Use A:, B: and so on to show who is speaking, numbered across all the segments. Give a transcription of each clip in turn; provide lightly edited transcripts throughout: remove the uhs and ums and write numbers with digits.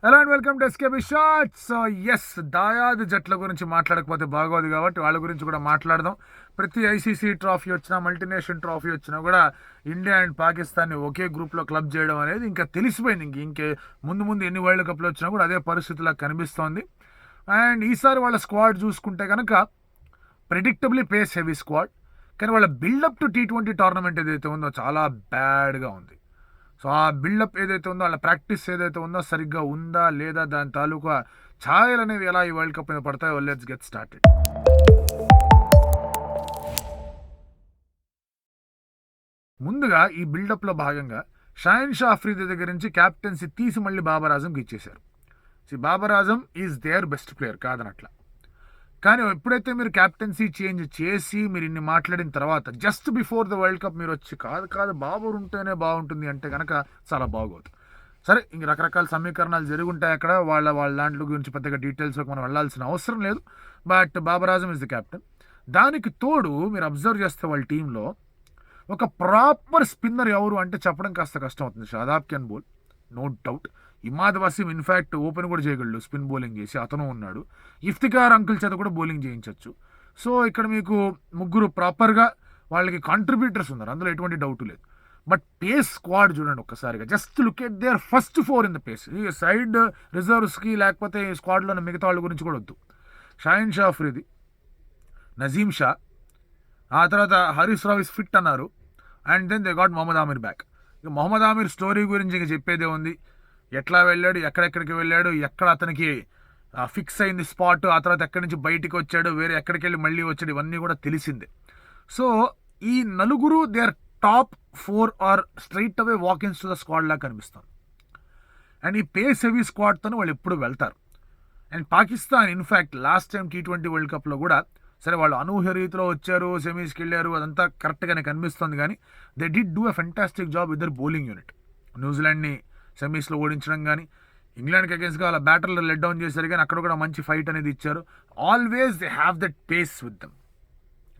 A: Hello and welcome to SKB Shorts. So yes, దాయాది జట్ల గురించి మాట్లాడకపోతే బాగోదు కాబట్టి వాళ్ళ గురించి కూడా మాట్లాడదాం. ప్రతి ఐసీసీ ట్రాఫీ వచ్చినా, మల్టీనేషనల్ ట్రాఫీ వచ్చినా కూడా ఇండియా అండ్ పాకిస్తాన్ని ఒకే గ్రూప్లో క్లబ్ చేయడం అనేది ఇంకా తెలిసిపోయింది. ఇంకే ముందు ముందు ఎన్ని వరల్డ్ కప్లు వచ్చినా కూడా అదే పరిస్థితిలా కనిపిస్తోంది. అండ్ ఈసారి వాళ్ళ స్క్వాడ్ చూసుకుంటే కనుక ప్రెడిక్టబుల్లీ పేస్ హెవీ స్క్వాడ్, కానీ వాళ్ళ బిల్డప్ టు T20 టోర్నమెంట్ ఏదైతే ఉందో చాలా బ్యాడ్గా ఉంది. సో ఆ బిల్డప్ ఏదైతే ఉందో, వాళ్ళ ప్రాక్టీస్ ఏదైతే ఉందో సరిగ్గా ఉందా లేదా, దాని తాలూకా ఛాయలు అనేవి ఎలా ఈ వరల్డ్ కప్ మీద పడతాయో లెట్స్ గెట్ స్టార్టెడ్. ముందుగా ఈ బిల్డప్లో భాగంగా షాహిన్ షా అఫ్రీది దగ్గర నుంచి క్యాప్టెన్సీ తీసి మళ్ళీ బాబర్ ఆజంకి ఇచ్చేశారు. Babar Azam is their best player కాదనట్లా, కానీ ఎప్పుడైతే మీరు క్యాప్టెన్సీ చేంజ్ చేసి మీరు ఇన్ని మాట్లాడిన తర్వాత just before the world cup మీరు వచ్చి కాదు బాబర్ ఉంటేనే బాగుంటుంది అంటే కనుక చాలా బాగోదు. సరే, ఇంక రకరకాల సమీకరణాలు జరుగుంటాయి అక్కడ, వాళ్ళ దాంట్లో గురించి పెద్దగా డీటెయిల్స్లోకి మనం వెళ్ళాల్సిన అవసరం లేదు. But Babar Azam is the captain. దానికి తోడు మీరు అబ్జర్వ్ చేస్తే వాళ్ళ టీంలో ఒక ప్రాపర్ స్పిన్నర్ ఎవరు అంటే చెప్పడం కాస్త కష్టం అవుతుంది. Shadab can bowl, no doubt. Imad Wasim in fact open కూడా చేయగలడు, స్పిన్ బౌలింగ్ చేసి అతను ఉన్నాడు. ఇఫ్తికార్ అంకుల్ చేత కూడా బౌలింగ్ చేయించవచ్చు. సో ఇక్కడ మీకు ముగ్గురు ప్రాపర్గా వాళ్ళకి కాంట్రిబ్యూటర్స్ ఉన్నారు, అందులో ఎటువంటి డౌట్ లేదు. బట్ పేస్ స్క్వాడ్ చూడండి ఒక్కసారిగా, just look at there first 4 in the pace. ఈ సైడ్ రిజర్వ్స్కి లేకపోతే స్క్వాడ్లో ఉన్న మిగతా వాళ్ళ గురించి కూడా వద్దు. షాహిన్ షా అఫ్రీది, నజీమ్ షా, ఆ తర్వాత హరీష్ రావ్ ఇస్ ఫిట్ అన్నారు. And then they got Mohammad Amir back. ఇక మొహమ్మద్ ఆమిర్ స్టోరీ గురించి ఇంక చెప్పేదే ఉంది. ఎట్లా వెళ్ళాడు, ఎక్కడెక్కడికి వెళ్ళాడు, ఎక్కడ అతనికి ఫిక్స్ అయింది స్పాట్, ఆ తర్వాత ఎక్కడి నుంచి బయటికి వచ్చాడు, వేరే ఎక్కడికి వెళ్ళి మళ్ళీ వచ్చాడు, ఇవన్నీ కూడా తెలిసిందే. సో ఈ నలుగురు they are top 4 are straight away walk ins to the squad లాగా కనిపిస్తుంది. అండ్ ఈ పేస్ హెవీ స్క్వాడ్తో వాళ్ళు ఎప్పుడు వెళ్తారు. And Pakistan in fact last time T20 world కప్లో కూడా సరే వాళ్ళు అనూహ్య రీతిలో వచ్చారు, సెమీస్కి వెళ్ళారు, అదంతా కరెక్ట్గానే కనిపిస్తుంది. కానీ they did do a fantastic job with their bowling unit. న్యూజిలాండ్ని సెమీస్లో ఓడించడం కానీ, ఇంగ్లాండ్కి అగేన్స్ట్గా వాళ్ళ బ్యాటర్లు లెట్ డౌన్ చేశారు, కానీ అక్కడ కూడా మంచి ఫైట్ అనేది ఇచ్చారు. Always they have that face with them,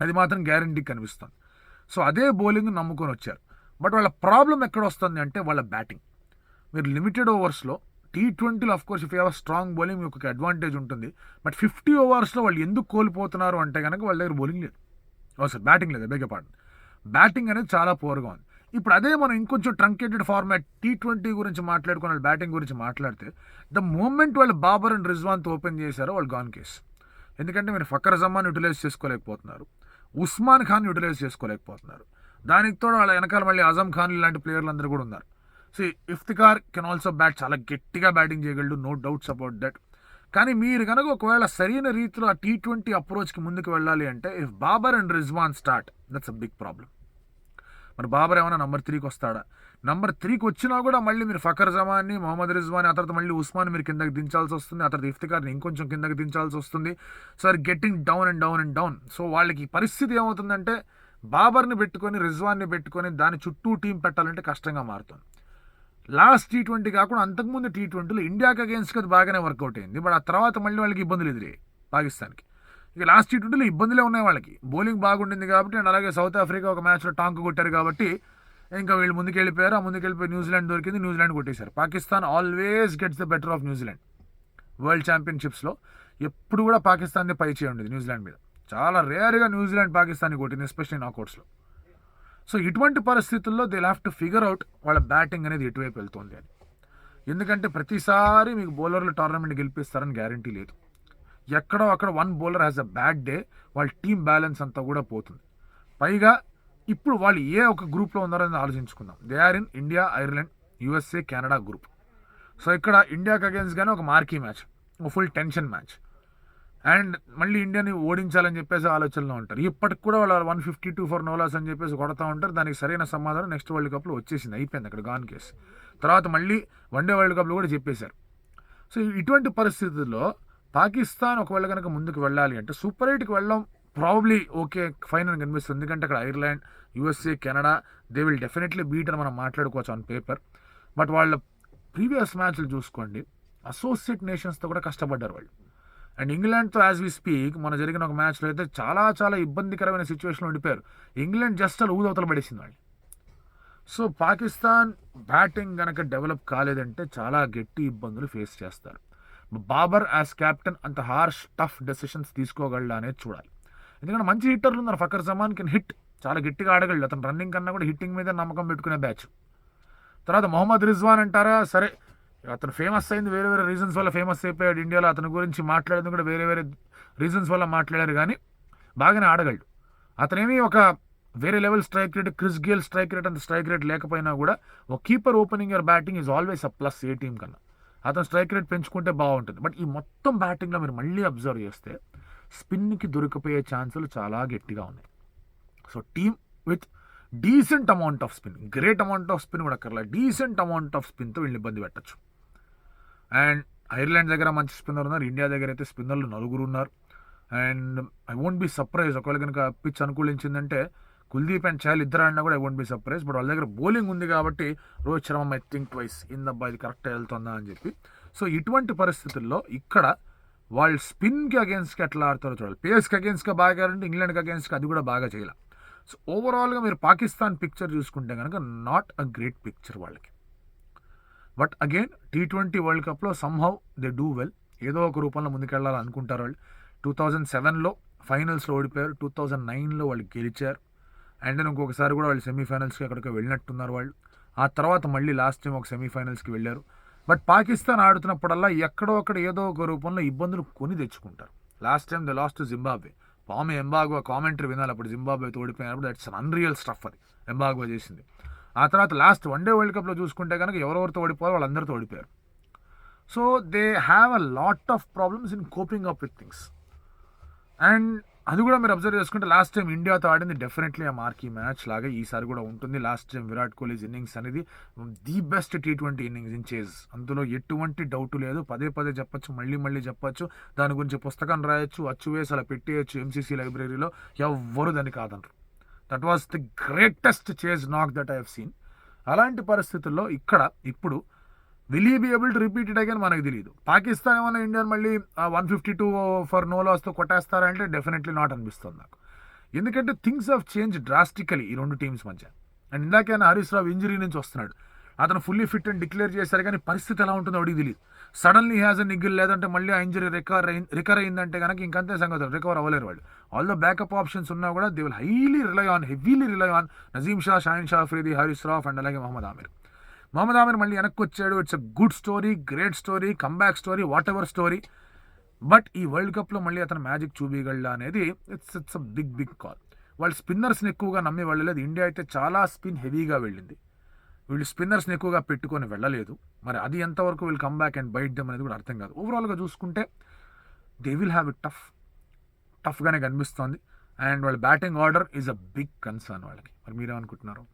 A: అది మాత్రం గ్యారంటీ కనిపిస్తుంది. సో అదే బౌలింగ్ నమ్ముకొని వచ్చారు. బట్ వాళ్ళ ప్రాబ్లం ఎక్కడ వస్తుంది అంటే వాళ్ళ బ్యాటింగ్. మీరు లిమిటెడ్ ఓవర్స్లో T20లో of course if you have strong bowling మీకు ఒక అడ్వాంటేజ్ ఉంటుంది. బట్ 50 ఓవర్స్లో వాళ్ళు ఎందుకు కోల్పోతున్నారు అంటే కనుక వాళ్ళ దగ్గర బౌలింగ్ లేదు, సార్ బ్యాటింగ్ లేదు, బెగ్ పార్డన్. బ్యాటింగ్ అనేది చాలా పూర్గా ఉంది. ఇప్పుడు అదే మనం ఇంకొంచెం ట్రంకేటెడ్ ఫార్మాట్ T20 గురించి మాట్లాడుకుని వాళ్ళ బ్యాటింగ్ గురించి మాట్లాడితే, ద మూమెంట్ వాళ్ళు బాబర్ అండ్ రిజ్వాన్తో ఓపెన్ చేశారో వాళ్ళు గాన్ కేస్. ఎందుకంటే మీరు ఫకర్ జమాన్ యూటిలైజ్ చేసుకోలేకపోతున్నారు, ఉస్మాన్ ఖాన్ యూటిలైజ్ చేసుకోలేకపోతున్నారు. దానికి తోడు వాళ్ళ వెనకాల మళ్ళీ అజమ్ ఖాన్ ఇలాంటి ప్లేయర్లు అందరూ కూడా ఉన్నారు. So Iftikhar can also bat, చాలా గట్టిగా బ్యాటింగ్ చేయగలడు, నో డౌట్స్ అబౌట్ దట్. కానీ మీరు కనుక ఒకవేళ సరైన రీతిలో ఆ T20 అప్రోచ్కి ముందుకు వెళ్ళాలి అంటే if Babar and Rizwan start, that's a big problem. మరి బాబర్ ఏమైనా నెంబర్ 3కి వస్తాడా? నెంబర్ 3కి వచ్చినా కూడా మళ్ళీ మీరు ఫకర్ జమాన్ని, మొహమ్మద్ రిజ్వాన్, ఆ తర్వాత మళ్ళీ ఉస్మాన్ మీరు కిందకి దించాల్సి వస్తుంది, ఆ తర్వాత ఇఫ్తికార్ని ఇంకొంచెం కిందకి దించాల్సి వస్తుంది. So are getting down and down and down. So వాళ్ళకి పరిస్థితి ఏమవుతుందంటే బాబర్ని పెట్టుకొని, రిజ్వాన్ని పెట్టుకొని దాని చుట్టూ టీం పెట్టాలంటే కష్టంగా మారుతుంది. లాస్ట్ T20 కాకుండా అంతకుముందు T20లో ఇండియాకి అగేన్స్ట్గా అది బాగానే వర్కౌట్ అయింది. బట్ ఆ తర్వాత మళ్ళీ వాళ్ళకి ఇబ్బందులు ఎదురయ్యాయి పాకిస్తాన్కి. ఇక లాస్ట్ T20లో ఇబ్బందులే ఉన్నాయి వాళ్ళకి, బౌలింగ్ బాగుండింది కాబట్టి. అండ్ అలాగే సౌత్ ఆఫ్రికా ఒక మ్యాచ్లో టాంక్ కొట్టారు కాబట్టి ఇంకా వీళ్ళు ముందుకెళ్ళిపోయారు. ఆ ముందుకెళ్ళిపోయి న్యూజిలాండ్ దొరికింది, న్యూజిలాండ్ కొట్టేశారు. Pakistan always gets the better of New Zealand. World ఛాంపియన్షిప్స్లో ఎప్పుడు కూడా పాకిస్తాన్ది పై చేయి ఉండేది న్యూజిలాండ్ మీద. చాలా రేర్గా న్యూజిలాండ్ పాకిస్తాన్ని కొట్టింది, ఎస్పెషల్లీ నాకౌట్స్లో. సో ఇటువంటి పరిస్థితుల్లో they have to figure out వాళ్ళ బ్యాటింగ్ అనేది ఎటువైపు వెళ్తుంది అని. ఎందుకంటే ప్రతిసారి మీకు బౌలర్లు టోర్నమెంట్ గెలిపిస్తారని గ్యారంటీ లేదు. ఎక్కడో అక్కడ one bowler has a bad day, వాళ్ళ టీమ్ బ్యాలెన్స్ అంతా కూడా పోతుంది. పైగా ఇప్పుడు వాళ్ళు ఏ ఒక గ్రూప్లో ఉన్నారో అని ఆలోచించుకుందాం. They are in India, Ireland, USA, Canada group. So ఇక్కడ ఇండియాకి అగేన్స్ట్గానే ఒక మార్కీ మ్యాచ్, ఒక ఫుల్ టెన్షన్ మ్యాచ్. అండ్ మళ్ళీ ఇండియాని ఓడించాలని చెప్పేసి ఆలోచనలో ఉంటారు. ఇప్పటికి కూడా వాళ్ళు 152 ఫర్ నోలాస్ అని చెప్పేసి కొడతా ఉంటారు. దానికి సరైన సమాధానం నెక్స్ట్ వరల్డ్ కప్లో వచ్చేసింది, అయిపోయింది అక్కడ గాన్ కేసు. తర్వాత మళ్ళీ వన్డే వరల్డ్ కప్లో కూడా చెప్పేశారు. సో ఇటువంటి పరిస్థితుల్లో పాకిస్తాన్ ఒకవేళ కనుక ముందుకు వెళ్ళాలి అంటే సూపర్ 8కి వెళ్ళడం ప్రాబబ్లీ ఓకే ఫైన్ అని కనిపిస్తుంది. ఎందుకంటే అక్కడ Ireland, USA, Canada they will definitely beat అని మనం మాట్లాడుకోవచ్చు ఆన్ పేపర్. బట్ వాళ్ళ ప్రీవియస్ మ్యాచ్లు చూసుకోండి, అసోసియేట్ నేషన్స్తో కూడా కష్టపడ్డారు వాళ్ళు. అండ్ ఇంగ్లాండ్తో యాజ్ వి స్పీక్ మన జరిగిన ఒక మ్యాచ్లో అయితే చాలా చాలా ఇబ్బందికరమైన సిచ్యువేషన్లో ఉండిపోయారు. ఇంగ్లాండ్ జస్ట్ అలా ఊదవతల పడేసింది వాళ్ళు. సో పాకిస్తాన్ బ్యాటింగ్ గనక డెవలప్ కాలేదంటే చాలా గట్టి ఇబ్బందులు ఫేస్ చేస్తారు. బాబర్ యాజ్ కెప్టెన్ అంత హార్ష్ టఫ్ డెసిషన్స్ తీసుకోగలడా అనేది చూడాలి. ఎందుకంటే మంచి హిట్టర్లు ఉన్నారు. ఫకర్ జమాన్ కెన్ హిట్, చాలా గట్టిగా ఆడగలడు. అతను రన్నింగ్ కన్నా కూడా హిట్టింగ్ మీద నమ్మకం పెట్టుకునే బ్యాచ్. తర్వాత మొహమ్మద్ రిజ్వాన్ అంటారా, సరే అతను ఫేమస్ అయింది వేరే వేరే రీజన్స్ వల్ల ఫేమస్ అయిపోయాడు ఇండియాలో. అతని గురించి మాట్లాడేది కూడా వేరే వేరే రీజన్స్ వల్ల మాట్లాడారు, కానీ బాగానే ఆడగలడు. అతనేమి ఒక వేరే level strike rate, Chris Gayle strike rate అంత స్ట్రైక్ రేట్ లేకపోయినా కూడా ఒక keeper opening your batting is always a plus A team కన్నా. అతను స్ట్రైక్ రేట్ పెంచుకుంటే బాగుంటుంది. బట్ ఈ మొత్తం బ్యాటింగ్లో మీరు మళ్ళీ అబ్జర్వ్ చేస్తే స్పిన్కి దొరికిపోయే ఛాన్సులు చాలా గట్టిగా ఉన్నాయి. So team with decent amount of spin, great amount of spin కూడా అక్కర్లా, డీసెంట్ అమౌంట్ ఆఫ్ స్పిన్తో వీళ్ళు ఇబ్బంది పెట్టచ్చు. అండ్ ఐర్లాండ్ దగ్గర మంచి స్పిన్నర్ ఉన్నారు, ఇండియా దగ్గర అయితే స్పిన్నర్లు 4 ఉన్నారు. And I won't be surprise ఒకవేళ కనుక పిచ్ అనుకూలించిందంటే కుల్దీప్ అండ్ చహల్ ఇద్దరు ఆడినా కూడా I won't be surprise. But వాళ్ళ దగ్గర బౌలింగ్ ఉంది కాబట్టి Rohit Sharma I think twice ఇందబ్బా ఇది కరెక్ట్ వెళ్తుందా అని చెప్పి. సో ఇటువంటి పరిస్థితుల్లో ఇక్కడ వాళ్ళు స్పిన్కి అగేన్స్ట్కి ఎట్లా ఆడతారో చూడాలి. పేస్కి అగేన్స్ట్గా బాగా ఆడారంటే ఇంగ్లాండ్కి అగేన్స్ట్గా అది కూడా బాగా చేయాలి. సో ఓవరాల్గా మీరు పాకిస్తాన్ పిక్చర్ చూసుకుంటే కనుక నాట్ అ గ్రేట్ పిక్చర్ వాళ్ళకి. బట్ అగైన్ T20 వరల్డ్ కప్లో సమ్హౌ దే డూ వెల్, ఏదో ఒక రూపంలో ముందుకెళ్ళాలని అనుకుంటారు వాళ్ళు. 2007లో ఫైనల్స్లో ఓడిపోయారు, 2009లో వాళ్ళు గెలిచారు. అండ్ దెన్ ఇంకొకసారి కూడా వాళ్ళు సెమీఫైనల్స్కి ఎక్కడికి వెళ్ళినట్టున్నారు వాళ్ళు. ఆ తర్వాత మళ్ళీ లాస్ట్ టైం ఒక సెమీఫైనల్స్కి వెళ్ళారు. బట్ పాకిస్తాన్ ఆడుతున్నప్పుడల్లా ఎక్కడో అక్కడ ఏదో ఒక రూపంలో ఇబ్బందులు కొని తెచ్చుకుంటారు. Last time they lost to Zimbabwe. Pommie Mbangwa commentary వినాలి అప్పుడు జింబాబ్వేతో ఓడిపోయినప్పుడు. దట్స్ అన్ అన్రియల్ స్టఫ్ అది ఎంబాగ్వా చేసింది. ఆ తర్వాత లాస్ట్ వన్డే వరల్డ్ కప్లో చూసుకుంటే కనుక ఎవరెవరితో ఓడిపోయారో వాళ్ళందరితో ఓడిపోయారు. So they have a lot of problems in coping up with things. And అది కూడా మీరు అబ్జర్వ్ చేసుకుంటే లాస్ట్ టైం ఇండియాతో ఆడింది డెఫినెట్లీ ఆ మార్కీ మ్యాచ్ లాగా ఈసారి కూడా ఉంటుంది. Last time Virat Kohli's innings అనేది the best T20 innings in chase, అందులో ఎటువంటి డౌట్ లేదు. పదే పదే చెప్పచ్చు, మళ్ళీ మళ్ళీ చెప్పచ్చు. దాని గురించి పుస్తకం రాయొచ్చు, అచ్చు వేసి అలా పెట్టేయచ్చు MCC లైబ్రరీలో, ఎవ్వరు దాన్ని కాదనరు. That was the greatest chase knock that I have seen. అలాంటి పరిస్థితుల్లో ఇక్కడ ఇప్పుడు will you be able to repeat it again మనకు తెలియదు. పాకిస్తాన్ ఏమన్నా ఇండియాని మళ్ళీ 152 ఫర్ నో లాస్తో కొట్టేస్తారంటే డెఫినెట్లీ నాట్ అనిపిస్తుంది నాకు. ఎందుకంటే థింగ్స్ ఆఫ్ చేంజ్ డ్రాస్టికలీ ఈ రెండు టీమ్స్ మధ్య. అండ్ ఇందాకైనా హరీష్ రావు ఇంజరీ నుంచి వస్తున్నాడు, అతను ఫుల్లీ ఫిట్ అని డిక్లేర్ చేశారు, కానీ పరిస్థితి ఎలా ఉంటుందో అడిగి తెలియదు. సడన్లీ హ్యాజ్ అ నిగ్గిల్, లేదంటే మళ్ళీ ఆ ఇంజరీ రికవర్ అయిందంటే కనుక ఇంకంతే సంగతి, రికవర్ అవ్వలేరు వాళ్ళు. ఆల్ ద బ్యాకప్ ఆప్షన్స్ ఉన్నా కూడా they will heavily rely on Naseem Shah, Shaheen Shah Afridi, Haris Rauf and అలాగే మహమ్మద్ ఆమిర్. మహమ్మద్ ఆమిర్ మళ్ళీ వెనక్కి వచ్చాడు. It's a good story, great story, comeback story, whatever story. But ఈ వరల్డ్ కప్లో మళ్ళీ అతను మ్యాజిక్ చూపించగలడా అనేది ఇట్స్ అ బిగ్ కాల్. వాళ్ళు స్పిన్నర్స్ని ఎక్కువగా నమ్మి వెళ్ళలేదు. ఇండియా అయితే చాలా స్పిన్ హెవీగా వెళ్ళింది, వీళ్ళు స్పిన్నర్స్ని ఎక్కువగా పెట్టుకొని వెళ్ళలేదు. మరి అది ఎంతవరకు వీళ్ళు కమ్బ్యాక్ అండ్ బైట్ దెమ్ అనేది కూడా అర్థం కాదు. ఓవరాల్గా చూసుకుంటే దే విల్ హ్యావ్ ఇట్ టఫ్గానే కనిపిస్తోంది. అండ్ వాళ్ళ batting order is a big concern వాళ్ళకి. మరి మీరేమనుకుంటున్నారు?